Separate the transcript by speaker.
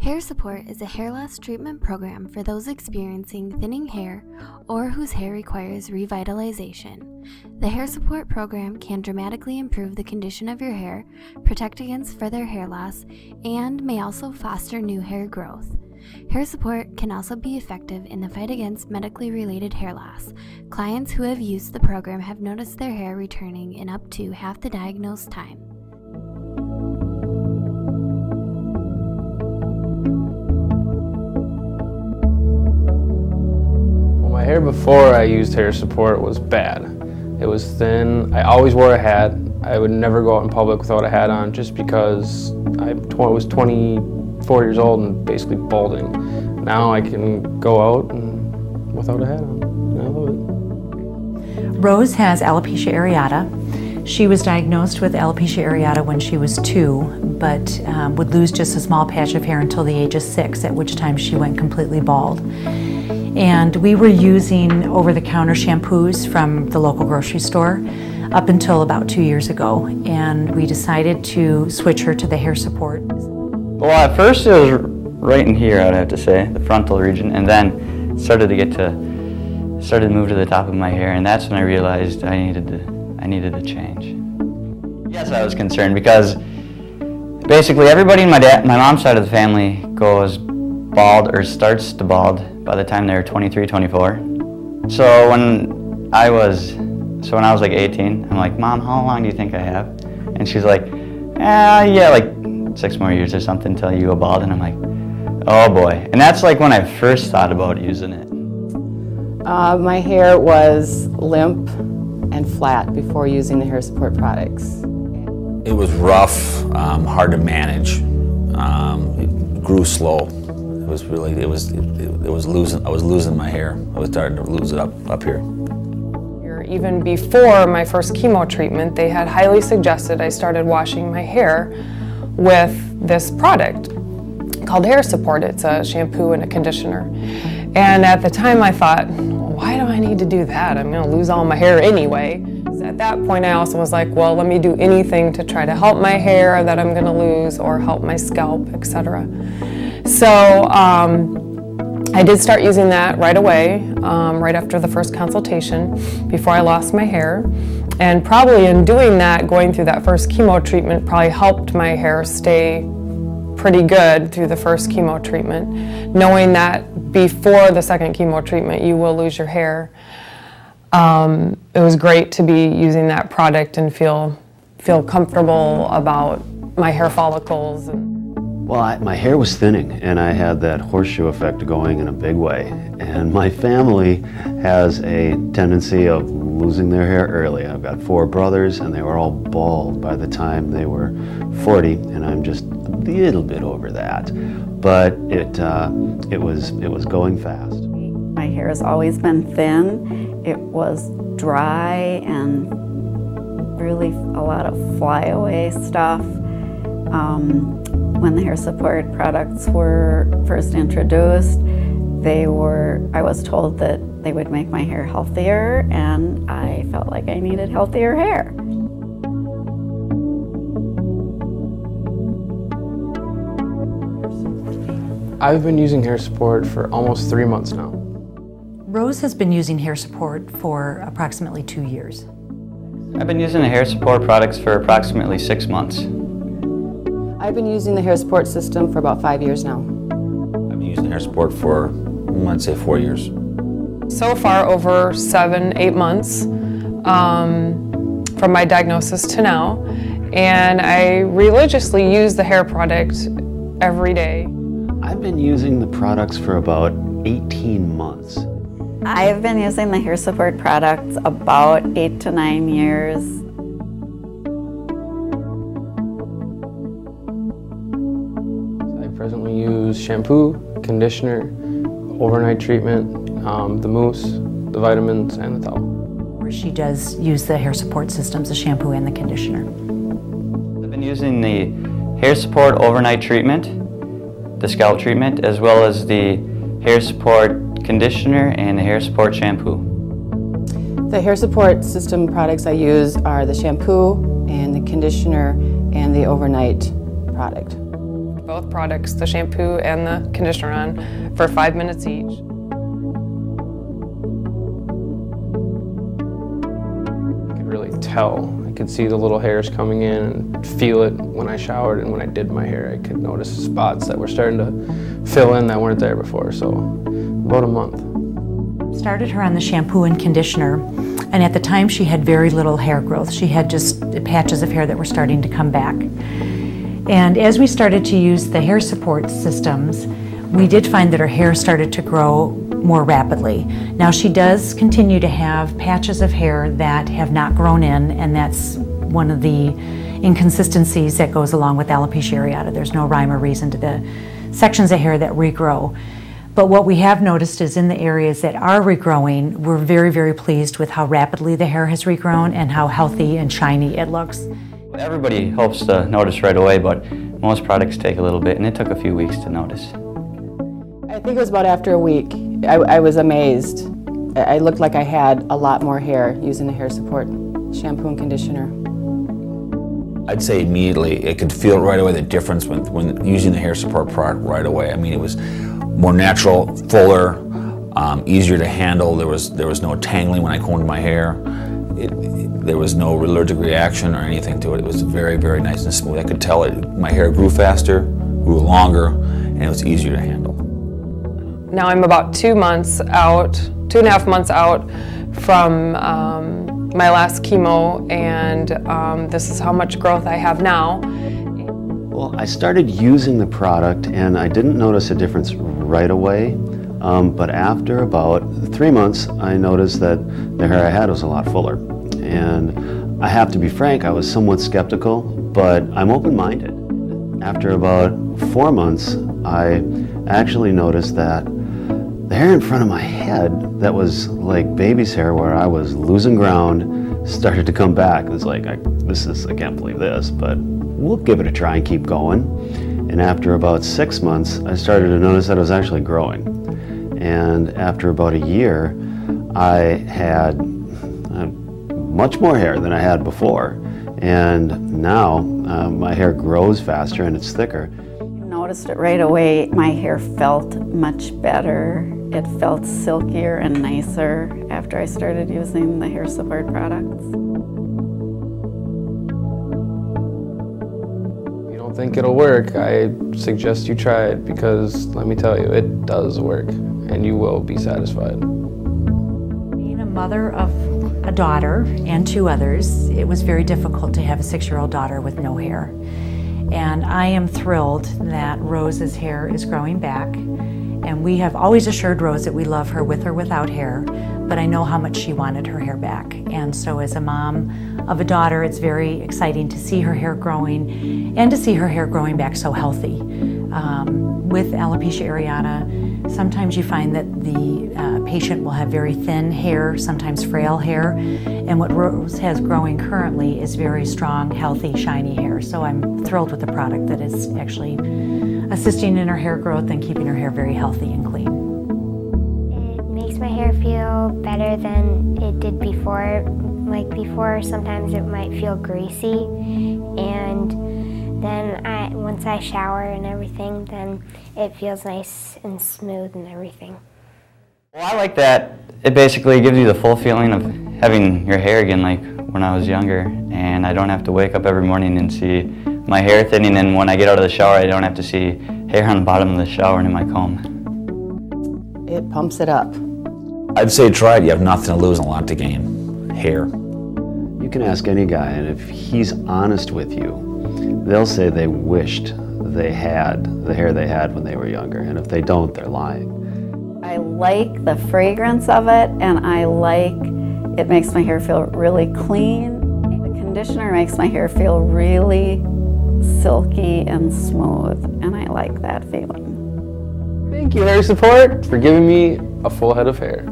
Speaker 1: Hair support is a hair loss treatment program for those experiencing thinning hair or whose hair requires revitalization. The hair support program can dramatically improve the condition of your hair, protect against further hair loss, and may also foster new hair growth. Hair support can also be effective in the fight against medically related hair loss. Clients who have used the program have noticed their hair returning in up to half the diagnosed time.
Speaker 2: My hair before I used hair support was bad. It was thin. I always wore a hat. I would never go out in public without a hat on just because I was 24 years old and basically balding. Now I can go out and without a hat on. I love it.
Speaker 3: Rose has alopecia areata. She was diagnosed with alopecia areata when she was 2, but would lose just a small patch of hair until the age of 6, at which time she went completely bald. And we were using over-the-counter shampoos from the local grocery store up until about 2 years ago, and we decided to switch her to the hair support.
Speaker 4: Well, at first it was right in here, I'd have to say, the frontal region, and then started to move to the top of my hair, and that's when I realized I needed to change. Yes, I was concerned because basically everybody in my mom's side of the family goes bald or starts to bald by the time they're 23, 24. So when I was like 18, I'm like, Mom, how long do you think I have? And she's like, yeah, like 6 more years or something until you go bald. And I'm like, oh boy. And that's like when I first thought about using it.
Speaker 5: My hair was limp and flat before using the hair support products.
Speaker 6: It was rough, hard to manage. It grew slow. I was losing my hair. I was starting to lose it up here.
Speaker 7: Even before my first chemo treatment, they had highly suggested I started washing my hair with this product called Hair Support. It's a shampoo and a conditioner. And at the time I thought, why do I need to do that? I'm gonna lose all my hair anyway. So at that point I also was like, well, let me do anything to try to help my hair that I'm gonna lose or help my scalp, etc. So I did start using that right away, right after the first consultation, before I lost my hair. And probably in doing that, going through that first chemo treatment probably helped my hair stay pretty good through the first chemo treatment, knowing that before the second chemo treatment you will lose your hair. It was great to be using that product and feel comfortable about my hair follicles.
Speaker 8: Well, my hair was thinning, and I had that horseshoe effect going in a big way. And my family has a tendency of losing their hair early. I've got 4 brothers, and they were all bald by the time they were 40, and I'm just a little bit over that. But it was going fast.
Speaker 9: My hair has always been thin. It was dry and really a lot of flyaway stuff. When the hair support products were first introduced, I was told that they would make my hair healthier, and I felt like I needed healthier hair.
Speaker 2: I've been using hair support for almost 3 months now.
Speaker 3: Rose has been using hair support for approximately 2 years.
Speaker 4: I've been using the hair support products for approximately 6 months.
Speaker 5: I've been using the hair support system for about 5 years now.
Speaker 6: I've been using hair support for, I'd say, 4 years.
Speaker 7: So far, over 7, 8 months from my diagnosis to now, and I religiously use the hair product every day.
Speaker 8: I've been using the products for about 18 months.
Speaker 9: I've been using the hair support products about 8 to 9 years.
Speaker 2: I presently use shampoo, conditioner, overnight treatment, the mousse, the vitamins, and the towel.
Speaker 3: Where she does use the hair support systems, the shampoo and the conditioner.
Speaker 4: I've been using the hair support overnight treatment, the scalp treatment, as well as the hair support conditioner and the hair support shampoo.
Speaker 5: The hair support system products I use are the shampoo and the conditioner and the overnight product.
Speaker 7: both products, the shampoo and the conditioner, on for 5 minutes each.
Speaker 2: I could really tell. I could see the little hairs coming in and feel it when I showered, and when I did my hair I could notice spots that were starting to fill in that weren't there before, so about a month.
Speaker 3: Started her on the shampoo and conditioner, and at the time she had very little hair growth. She had just patches of hair that were starting to come back. And as we started to use the hair support systems, we did find that her hair started to grow more rapidly. Now she does continue to have patches of hair that have not grown in, and that's one of the inconsistencies that goes along with alopecia areata. There's no rhyme or reason to the sections of hair that regrow. But what we have noticed is in the areas that are regrowing, we're very, very pleased with how rapidly the hair has regrown and how healthy and shiny it looks.
Speaker 4: Everybody hopes to notice right away, but most products take a little bit, and it took a few weeks to notice.
Speaker 5: I think it was about after a week. I was amazed. I looked like I had a lot more hair using the hair support shampoo and conditioner.
Speaker 6: I'd say immediately, I could feel right away the difference when using the hair support product right away. I mean, it was more natural, fuller, easier to handle. There was no tangling when I combed my hair. There was no allergic reaction or anything to it. It was very, very nice and smooth. I could tell my hair grew faster, grew longer, and it was easier to handle.
Speaker 7: Now I'm about 2 months out, 2.5 months out from my last chemo, and this is how much growth I have now.
Speaker 8: Well, I started using the product and I didn't notice a difference right away, but after about 3 months I noticed that the hair I had was a lot fuller. And I have to be frank, I was somewhat skeptical, but I'm open-minded. After about 4 months, I actually noticed that the hair in front of my head that was like baby's hair, where I was losing ground, started to come back. It was like, I can't believe this, but we'll give it a try and keep going. And after about 6 months, I started to notice that it was actually growing. And after about a year, I had much more hair than I had before. And now my hair grows faster and it's thicker.
Speaker 9: Noticed it right away. My hair felt much better. It felt silkier and nicer after I started using the hair support products.
Speaker 2: If you don't think it'll work, I suggest you try it, because let me tell you, it does work and you will be satisfied.
Speaker 3: Being a mother of a daughter and 2 others, it was very difficult to have a 6-year-old daughter with no hair. And I am thrilled that Rose's hair is growing back. And we have always assured Rose that we love her with or without hair, but I know how much she wanted her hair back. And so as a mom of a daughter, it's very exciting to see her hair growing and to see her hair growing back so healthy. With alopecia areata, sometimes you find that the patient will have very thin hair, sometimes frail hair, and what Rose has growing currently is very strong, healthy, shiny hair. So I'm thrilled with the product that is actually assisting in her hair growth and keeping her hair very healthy and clean.
Speaker 10: It makes my hair feel better than it did before. Like before, sometimes it might feel greasy, and then once I shower and everything, then it feels nice and smooth and everything.
Speaker 4: Well, I like that it basically gives you the full feeling of having your hair again like when I was younger, and I don't have to wake up every morning and see my hair thinning, and when I get out of the shower I don't have to see hair on the bottom of the shower and in my comb.
Speaker 5: It pumps it up.
Speaker 6: I'd say try it. You have nothing to lose and a lot to gain. Hair.
Speaker 8: You can ask any guy, and if he's honest with you, they'll say they wished they had the hair they had when they were younger, and if they don't, they're lying.
Speaker 9: I like the fragrance of it, and I like it makes my hair feel really clean. The conditioner makes my hair feel really silky and smooth, and I like that feeling.
Speaker 2: Thank you, Hair Support, for giving me a full head of hair.